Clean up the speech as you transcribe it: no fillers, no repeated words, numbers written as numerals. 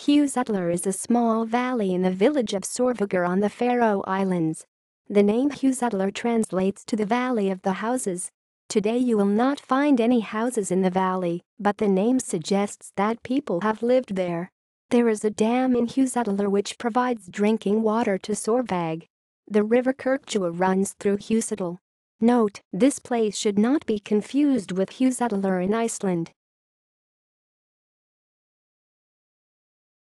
Húsadalur is a small valley in the village of Sørvágur on the Faroe Islands. The name Húsadalur translates to the Valley of the Houses. Today you will not find any houses in the valley, but the name suggests that people have lived there. There is a dam in Húsadalur which provides drinking water to Sørvág. The river Kirkjuá runs through Húsadal. Note, this place should not be confused with Húsadalur in Iceland.